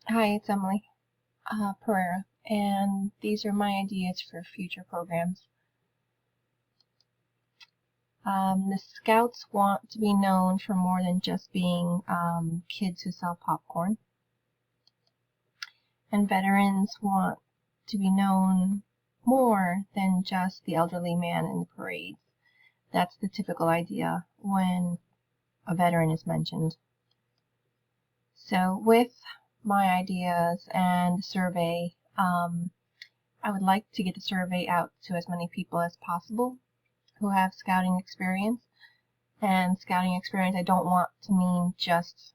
Hi, it's Emily Pereira, and these are my ideas for future programs. The Scouts want to be known for more than just being kids who sell popcorn, and veterans want to be known more than just the elderly man in the parades. That's the typical idea when a veteran is mentioned. So with my ideas and the survey, I would like to get the survey out to as many people as possible who have scouting experience. And scouting experience, I don't want to mean just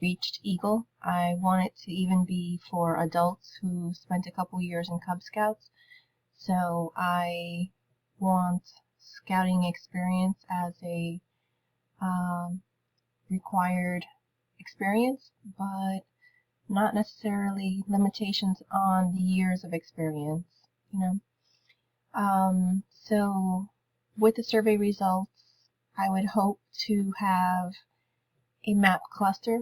reached Eagle. I want it to even be for adults who spent a couple years in Cub Scouts. So I want scouting experience as a required experience, but not necessarily limitations on the years of experience, you know. So with the survey results, I would hope to have a map cluster,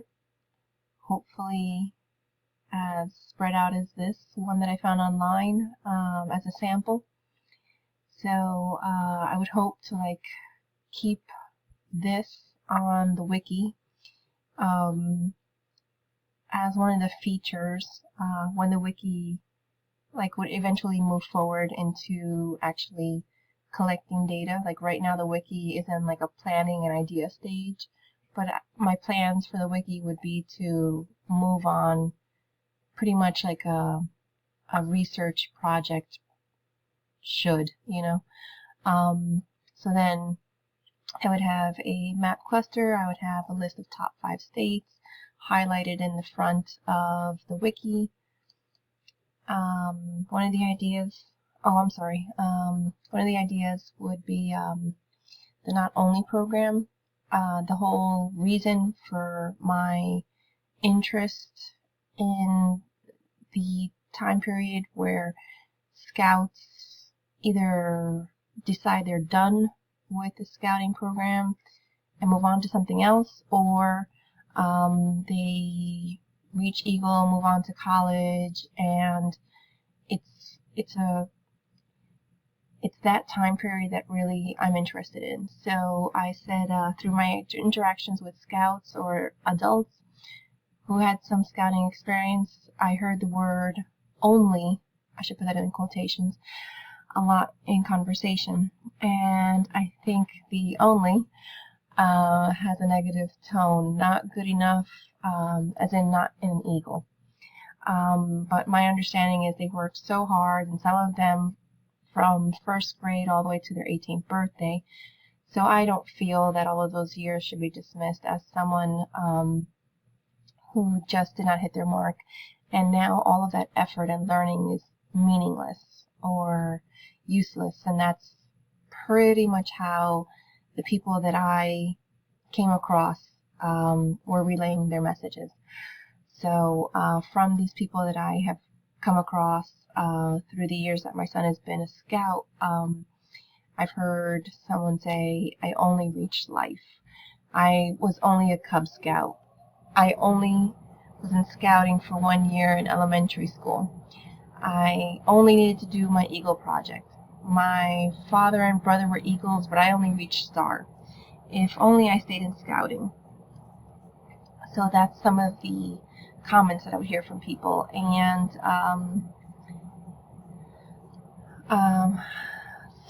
hopefully as spread out as this one that I found online as a sample. So I would hope to keep this on the wiki as one of the features when the wiki would eventually move forward into actually collecting data. Like right now the wiki is in a planning and idea stage, but my plans for the wiki would be to move on pretty much like a research project should, So then I would have a map cluster, I would have a list of top 5 states highlighted in the front of the wiki. One of the ideas, one of the ideas would be the Not Only program. The whole reason for my interest in the time period where scouts either decide they're done with the scouting program and move on to something else, or they reach Eagle, move on to college, and it's that time period that really I'm interested in. So I said through my interactions with scouts or adults who had some scouting experience, I heard the word only, I should put that in quotations, a lot in conversation. And I think the only has a negative tone, not good enough, as in not an Eagle. But my understanding is they worked so hard, and some of them from first grade all the way to their 18th birthday. So I don't feel that all of those years should be dismissed as someone who just did not hit their mark, and now all of that effort and learning is meaningless or useless. And that's pretty much how the people that I came across were relaying their messages. So from these people that I have come across through the years that my son has been a scout, I've heard someone say, I only reached life. I was only a Cub Scout. I only was in scouting for 1 year in elementary school. I only needed to do my Eagle project. My father and brother were Eagles, but I only reached Star. If only I stayed in scouting. So that's some of the comments that I would hear from people. And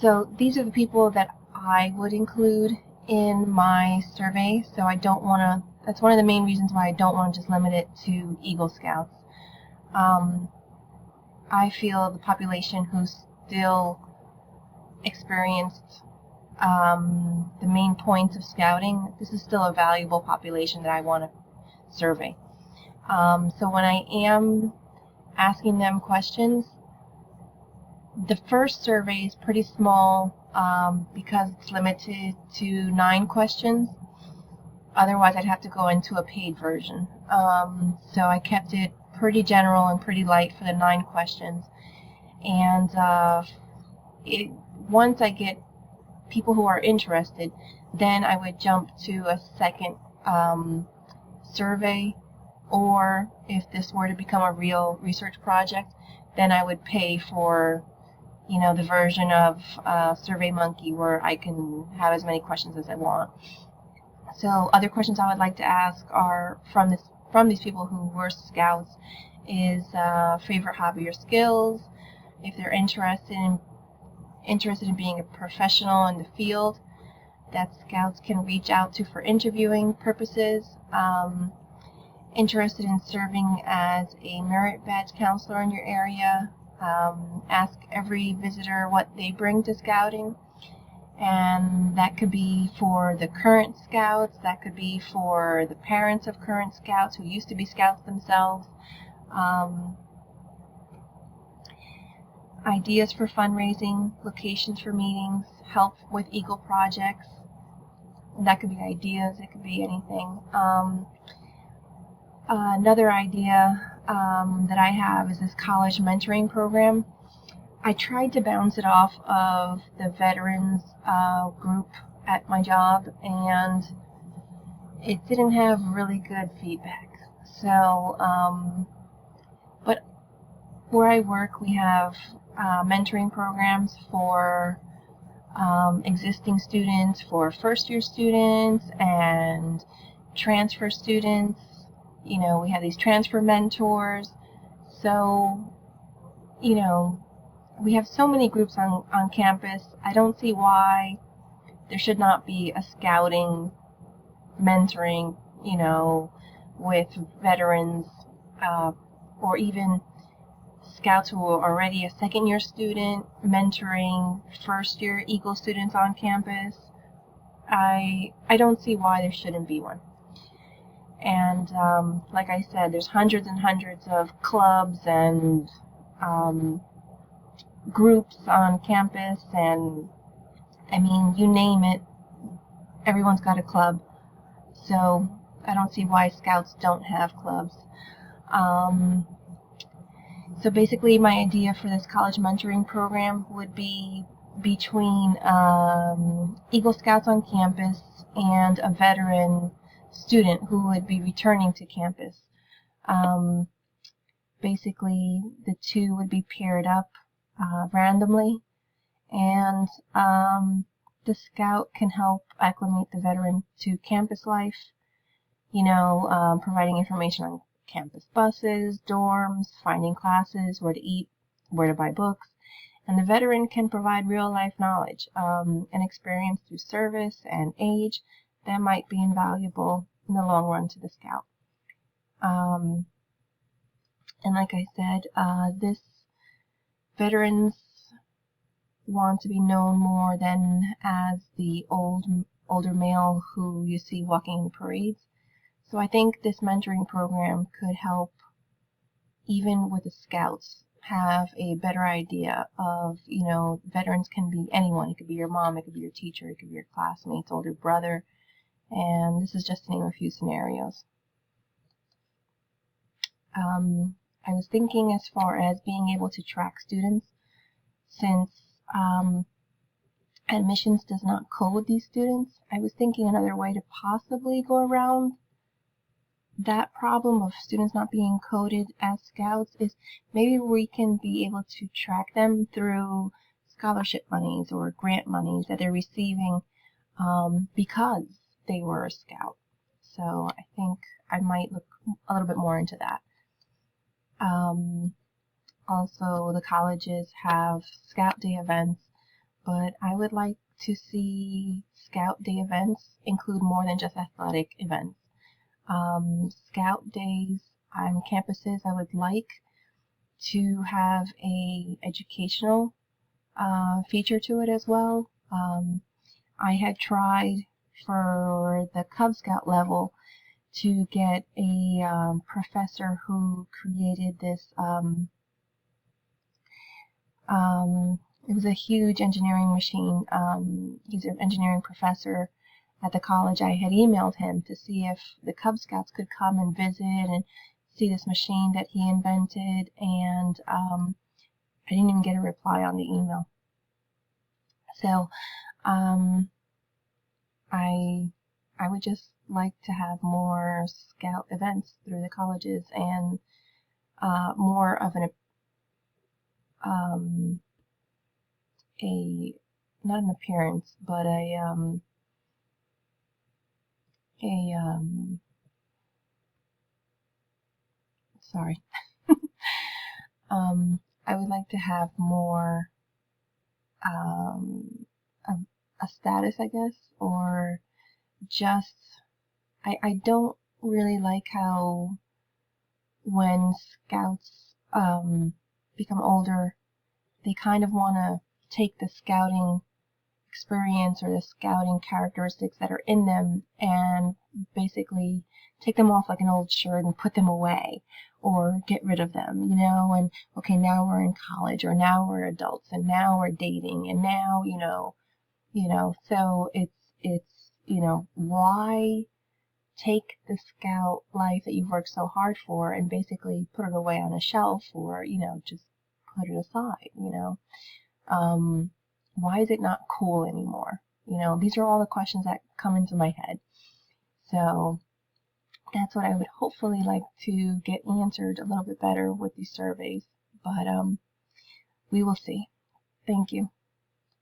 so these are the people that I would include in my survey. So I don't want to, that's one of the main reasons why I don't want to just limit it to Eagle Scouts. I feel the population who still experienced the main points of scouting, this is still a valuable population that I want to survey. So when I am asking them questions, the first survey is pretty small because it's limited to 9 questions. Otherwise, I'd have to go into a paid version. So I kept it pretty general and pretty light for the 9 questions. And once I get people who are interested, then I would jump to a second survey or if this were to become a real research project, then I would pay for, the version of SurveyMonkey where I can have as many questions as I want. So other questions I would like to ask are from these people who were scouts is favorite hobby or skills, if they're interested in being a professional in the field that scouts can reach out to for interviewing purposes, interested in serving as a merit badge counselor in your area, ask every visitor what they bring to scouting, and that could be for the current scouts, that could be for the parents of current scouts who used to be scouts themselves. Ideas for fundraising, locations for meetings, help with Eagle projects. That could be ideas, it could be anything. Another idea that I have is this college mentoring program. I tried to bounce it off of the veterans group at my job, and it didn't have really good feedback. So, but where I work, we have mentoring programs for existing students, for first-year students, and transfer students. We have these transfer mentors. So, we have so many groups on campus. I don't see why there should not be a scouting mentoring, with veterans, or even scouts who are already a second-year student mentoring first-year Eagle students on campus. I don't see why there shouldn't be one. And like I said, there's hundreds and hundreds of clubs and groups on campus, and you name it, everyone's got a club. So I don't see why scouts don't have clubs. So basically my idea for this college mentoring program would be between Eagle Scouts on campus and a veteran student who would be returning to campus. Basically the two would be paired up randomly, and the scout can help acclimate the veteran to campus life, providing information on campus buses, dorms, finding classes, where to eat, where to buy books, and the veteran can provide real-life knowledge and experience through service and age that might be invaluable in the long run to the scout. And like I said, this veterans want to be known more than as the older male who you see walking in parades. So I think this mentoring program could help, even with the scouts, have a better idea of, veterans can be anyone. It could be your mom, it could be your teacher, it could be your classmates, older brother, and this is just to name a few scenarios. I was thinking as far as being able to track students, since admissions does not code these students. I was thinking another way to possibly go around that problem of students not being coded as scouts is maybe we can be able to track them through scholarship monies or grant monies that they're receiving because they were a scout. So I think I might look a little bit more into that. Also, the colleges have Scout Day events, but I would like to see Scout Day events include more than just athletic events. Scout Days on campuses, I would like to have a educational feature to it as well. I had tried for the Cub Scout level to get a professor who created this, it was a huge engineering machine. He's an engineering professor at the college. I had emailed him to see if the Cub Scouts could come and visit and see this machine that he invented, and I didn't even get a reply on the email. So I I would just like to have more scout events through the colleges, and more of a not an appearance, but sorry. I would like to have more a, a status, I guess, or just I don't really like how when scouts become older, they kind of want to take the scouting experience or the scouting characteristics that are in them and basically take them off like an old shirt and put them away or get rid of them, you know, and okay, now we're in college, or now we're adults, and now we're dating, and now, so it's why take the scout life that you've worked so hard for and basically put it away on a shelf, or, just put it aside. Why is it not cool anymore? These are all the questions that come into my head. So that's what I would hopefully like to get answered a little bit better with these surveys. But we will see. Thank you.